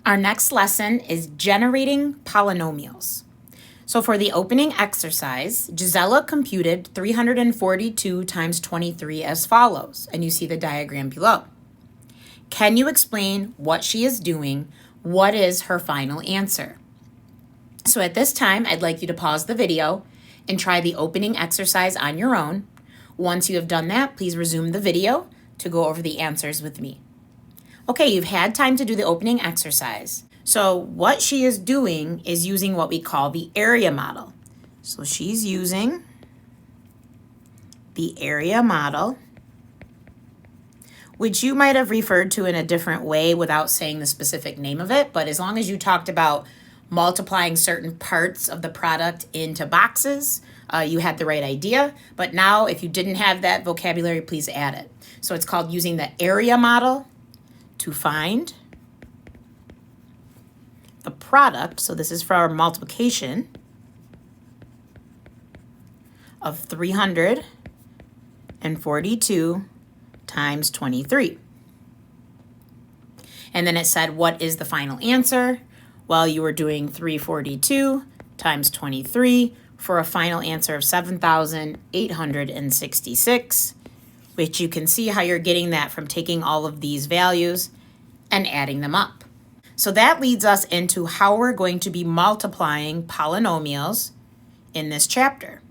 Our next lesson is generating polynomials. So for the opening exercise, Gisela computed 342 times 23 as follows, and you see the diagram below. Can you explain what she is doing? What is her final answer? So at this time, I'd like you to pause the video and try the opening exercise on your own. Once you have done that, please resume the video to go over the answers with me. Okay, you've had time to do the opening exercise. So what she is doing is using what we call the area model. So she's using the area model, which you might have referred to in a different way without saying the specific name of it, but as long as you talked about multiplying certain parts of the product into boxes, you had the right idea. But now, if you didn't have that vocabulary, please add it. So it's called using the area model to find the product. So this is for our multiplication of 342 times 23. And then it said, what is the final answer? Well, you were doing 342 times 23 for a final answer of 7,866, which you can see how you're getting that from taking all of these values and adding them up. So that leads us into how we're going to be multiplying polynomials in this chapter.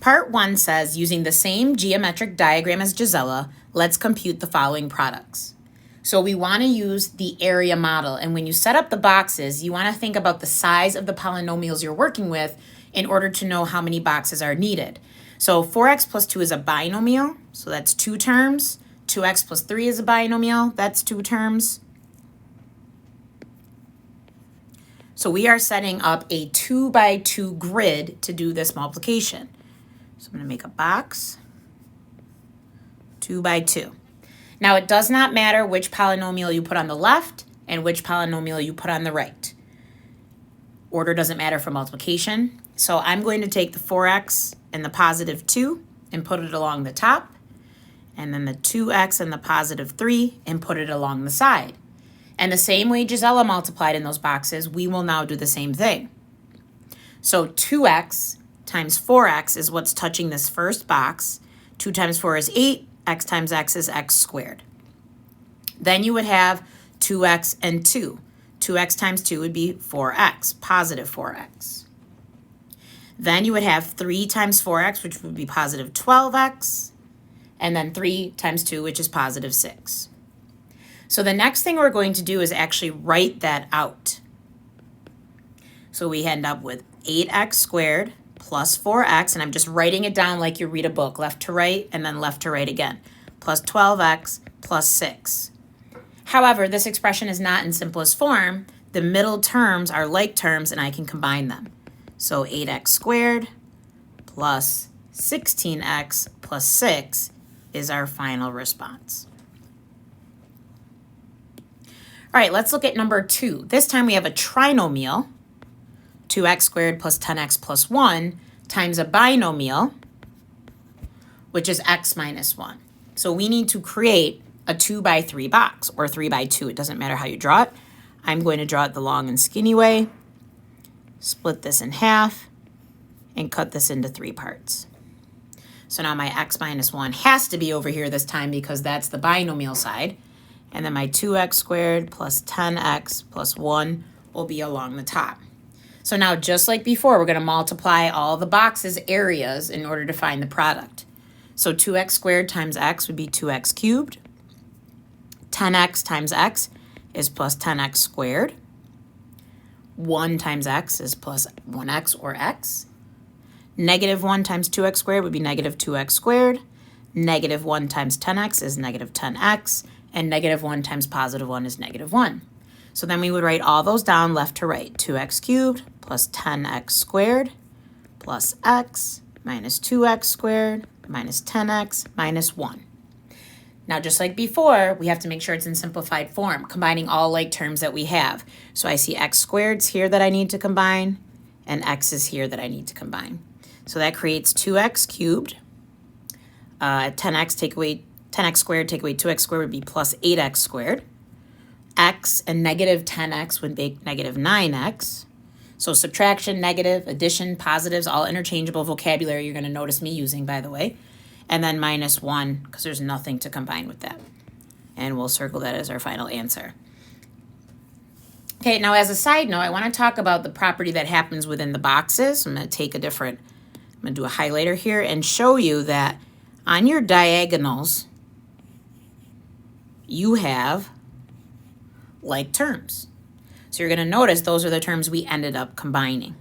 Part 1 says, using the same geometric diagram as Gisela, let's compute the following products. So we want to use the area model, and when you set up the boxes, you want to think about the size of the polynomials you're working with in order to know how many boxes are needed. So 4x plus 2 is a binomial, so that's 2 terms. 2x plus 3 is a binomial, that's 2 terms. So we are setting up a 2 by 2 grid to do this multiplication. So I'm going to make a box, 2 by 2. Now it does not matter which polynomial you put on the left and which polynomial you put on the right. Order doesn't matter for multiplication. So I'm going to take the 4x and the positive 2 and put it along the top, and then the 2x and the positive 3 and put it along the side. And the same way Gisela multiplied in those boxes, we will now do the same thing. So 2x times 4x is what's touching this first box. 2 times 4 is 8. X times x is x squared. Then you would have 2x and 2. 2x times 2 would be 4x, positive 4x. Then you would have 3 times 4x, which would be positive 12x, and then 3 times 2, which is positive 6. So the next thing we're going to do is actually write that out. So we end up with 8x squared plus 4x, and I'm just writing it down like you read a book, left to right and then left to right again, plus 12x plus 6. However, this expression is not in simplest form. The middle terms are like terms, and I can combine them. So 8x squared plus 16x plus 6 is our final response. All right, let's look at number 2. This time we have a trinomial, 2x squared plus 10x plus 1 times a binomial, which is x minus 1. So we need to create a 2 by 3 box, or 3 by 2. It doesn't matter how you draw it. I'm going to draw it the long and skinny way, split this in half, and cut this into 3 parts. So now my x minus 1 has to be over here this time because that's the binomial side. And then my 2x squared plus 10x plus 1 will be along the top. So now, just like before, we're going to multiply all the boxes' areas in order to find the product. So 2x squared times x would be 2x cubed. 10x times x is plus 10x squared. 1 times x is plus 1x or x. Negative 1 times 2x squared would be negative 2x squared. Negative 1 times 10x is negative 10x. And negative 1 times positive 1 is negative 1. So then we would write all those down left to right. 2x cubed plus 10x squared plus x minus 2x squared minus 10x minus 1. Now, just like before, we have to make sure it's in simplified form, combining all like terms that we have. So I see x squared's here that I need to combine, and x is here that I need to combine. So that creates 2x cubed. 10x squared take away 2x squared would be plus 8x squared. x and negative 10x would make negative 9x. So subtraction, negative, addition, positives, all interchangeable vocabulary you're going to notice me using, by the way. And then minus 1, because there's nothing to combine with that. And we'll circle that as our final answer. Okay, now as a side note, I want to talk about the property that happens within the boxes. I'm going to do a highlighter here and show you that on your diagonals, you have like terms. So you're going to notice those are the terms we ended up combining.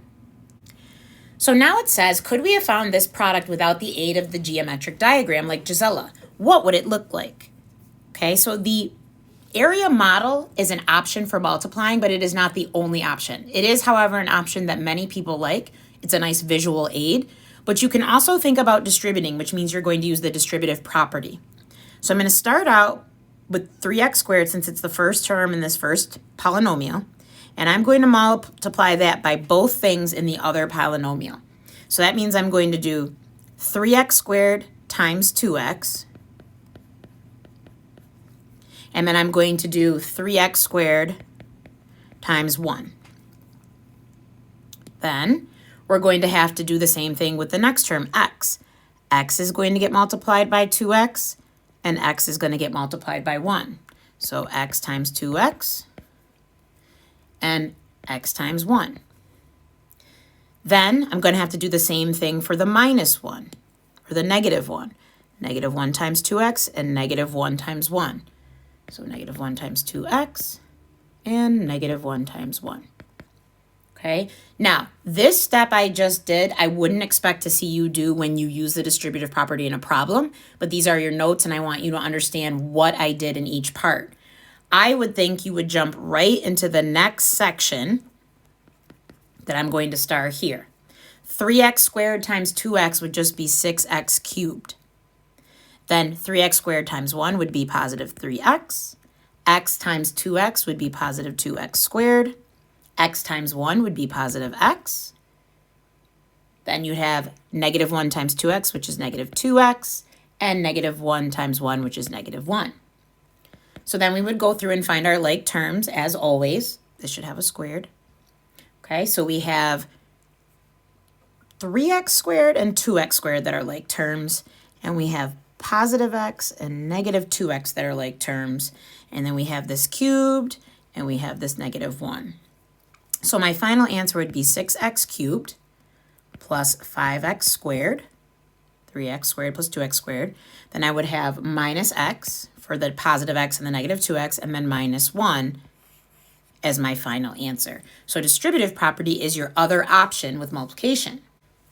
So now it says, could we have found this product without the aid of the geometric diagram like Gisela? What would it look like? Okay, so the area model is an option for multiplying, but it is not the only option. It is, however, an option that many people like. It's a nice visual aid, but you can also think about distributing, which means you're going to use the distributive property. So I'm going to start out with 3x squared since it's the first term in this first polynomial, and I'm going to multiply that by both things in the other polynomial. So that means I'm going to do 3x squared times 2x, and then I'm going to do 3x squared times 1. Then we're going to have to do the same thing with the next term, x. X is going to get multiplied by 2x, and x is going to get multiplied by 1. So x times 2x, and x times 1. Then I'm going to have to do the same thing for the minus 1, or the negative 1. Negative 1 times 2x, and negative 1 times 1. So negative 1 times 2x and negative 1 times 1. Okay, now this step I just did, I wouldn't expect to see you do when you use the distributive property in a problem, but these are your notes and I want you to understand what I did in each part. I would think you would jump right into the next section that I'm going to start here. 3x squared times 2x would just be 6x cubed. Then 3x squared times 1 would be positive 3x. X times 2x would be positive 2x squared. X times 1 would be positive x. Then you have negative 1 times 2x, which is negative 2x, and negative 1 times 1, which is negative 1. So then we would go through and find our like terms, as always. This should have a squared. Okay, so we have 3x squared and 2x squared that are like terms, and we have positive x and negative 2x that are like terms, and then we have this cubed, and we have this negative 1. So my final answer would be 6x cubed plus 5x squared, 3x squared plus 2x squared. Then I would have minus x for the positive x and the negative 2x, and then minus 1 as my final answer. So distributive property is your other option with multiplication.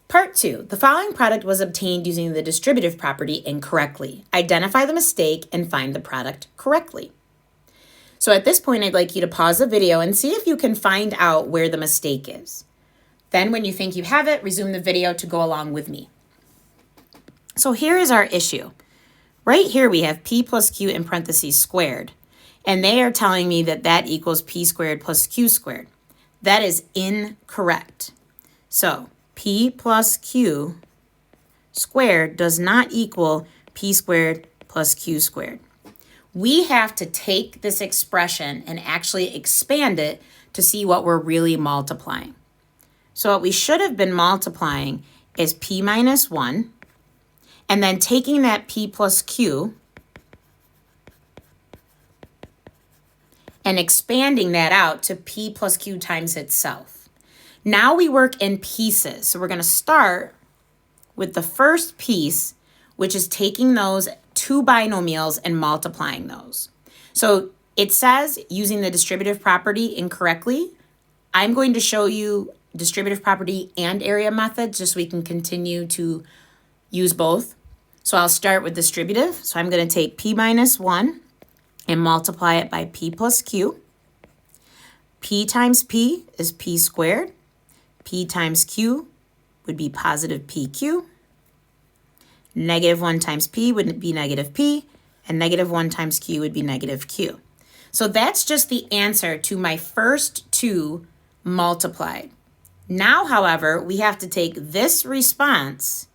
Part 2, the following product was obtained using the distributive property incorrectly. Identify the mistake and find the product correctly. So at this point, I'd like you to pause the video and see if you can find out where the mistake is. Then when you think you have it, resume the video to go along with me. So here is our issue. Right here we have p plus q in parentheses squared, and they are telling me that that equals p squared plus q squared. That is incorrect. So p plus q squared does not equal p squared plus q squared. We have to take this expression and actually expand it to see what we're really multiplying. So what we should have been multiplying is p minus 1, and then taking that p plus q and expanding that out to p plus q times itself. Now we work in pieces. So we're going to start with the first piece, which is taking those two binomials and multiplying those. So it says using the distributive property incorrectly. I'm going to show you distributive property and area methods just so we can continue to use both. So I'll start with distributive. So I'm going to take p minus 1 and multiply it by p plus q. P times p is p squared. P times q would be positive pq. Negative 1 times p would be negative p, and negative 1 times q would be negative q. So that's just the answer to my first two multiplied. Now, however, we have to take this response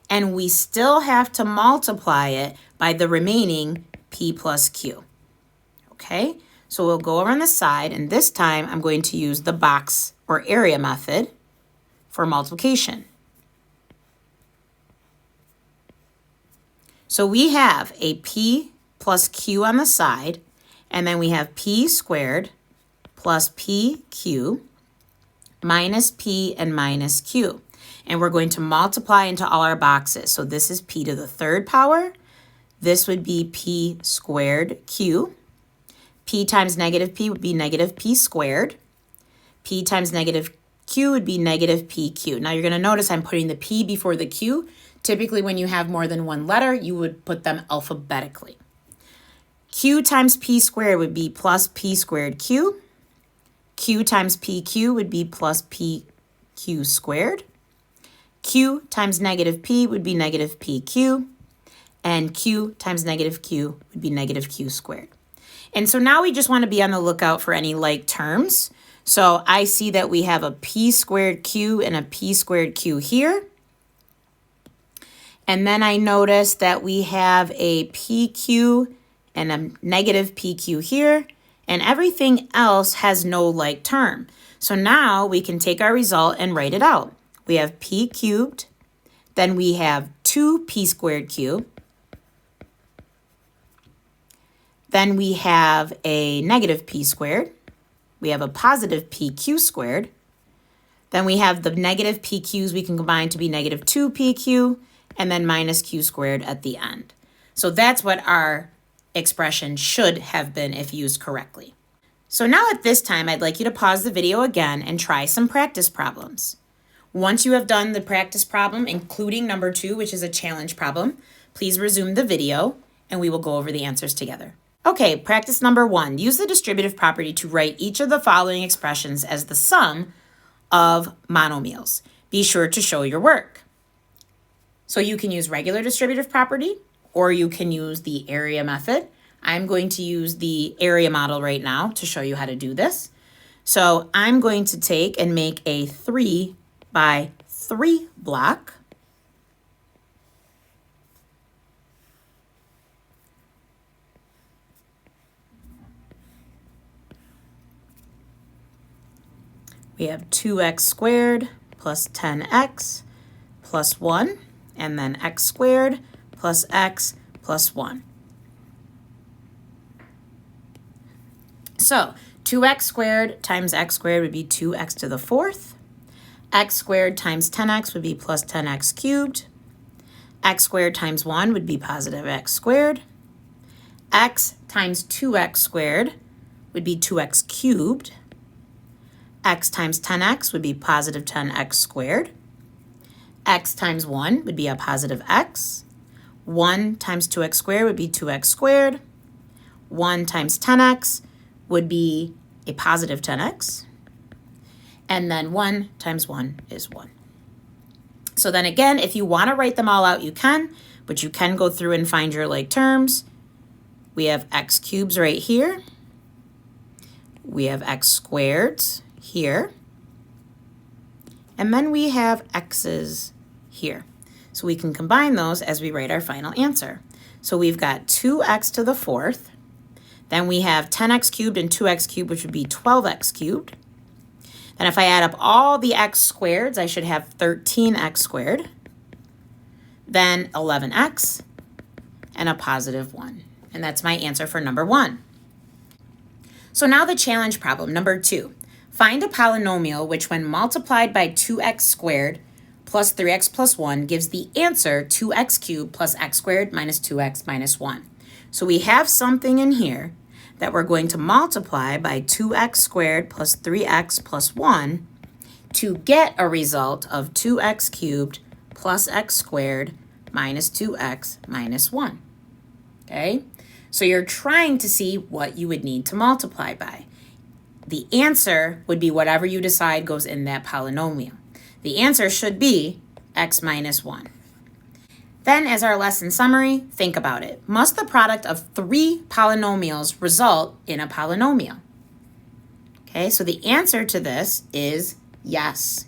and we still have to multiply it by the remaining p plus q. Okay, So we'll go over on the side, and this time I'm going to use the box or area method for multiplication. So we have a p plus q on the side, and then we have p squared plus pq minus p and minus q. And we're going to multiply into all our boxes. So this is p to the third power. This would be p squared q. P times negative p would be negative p squared. P times negative q would be negative pq. Now you're going to notice I'm putting the p before the q. Typically when you have more than one letter, you would put them alphabetically. Q times p squared would be plus p squared q. Q times pq would be plus pq squared. Q times negative p would be negative pq. And q times negative q would be negative q squared. And so now we just want to be on the lookout for any like terms. So I see that we have a p squared q and a p squared q here. And then I notice that we have a pq and a negative pq here. And everything else has no like term. So now we can take our result and write it out. We have p cubed. Then we have 2p squared q. Then we have a negative p squared. We have a positive pq squared. Then we have the negative pq's we can combine to be negative 2pq, and then minus q squared at the end. So that's what our expression should have been if used correctly. So now at this time, I'd like you to pause the video again and try some practice problems. Once you have done the practice problem, including number 2, which is a challenge problem, please resume the video and we will go over the answers together. Okay, practice number 1. Use the distributive property to write each of the following expressions as the sum of monomials. Be sure to show your work. So you can use regular distributive property, or you can use the area method. I'm going to use the area model right now to show you how to do this. So I'm going to take and make a 3 by 3 block. We have 2x squared plus 10x plus 1, and then x squared plus x plus 1. So 2x squared times x squared would be 2x to the 4th. X squared times 10x would be plus 10x cubed. X squared times 1 would be positive x squared. X times 2x squared would be 2x cubed. X times 10x would be positive 10x squared. X times 1 would be a positive x. 1 times 2x squared would be 2x squared. 1 times 10x would be a positive 10x. And then 1 times 1 is 1. So then again, if you want to write them all out, you can, but you can go through and find your like terms. We have x cubes right here. We have x squareds here. And then we have x's here. So we can combine those as we write our final answer. So we've got 2x to the 4th. Then we have 10x cubed and 2x cubed, which would be 12x cubed. And if I add up all the x squareds, I should have 13x squared. Then 11x and a positive 1. And that's my answer for number 1. So now the challenge problem, number 2. Find a polynomial which, when multiplied by 2x squared plus 3x plus 1, gives the answer 2x cubed plus x squared minus 2x minus 1. So we have something in here that we're going to multiply by 2x squared plus 3x plus 1 to get a result of 2x cubed plus x squared minus 2x minus 1. Okay? So you're trying to see what you would need to multiply by. The answer would be whatever you decide goes in that polynomial. The answer should be x minus 1. Then, as our lesson summary, think about it. Must the product of 3 polynomials result in a polynomial? Okay, so the answer to this is yes.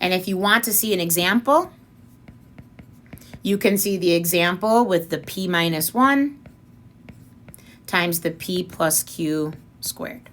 And if you want to see an example, you can see the example with the p minus 1, times the p plus q squared.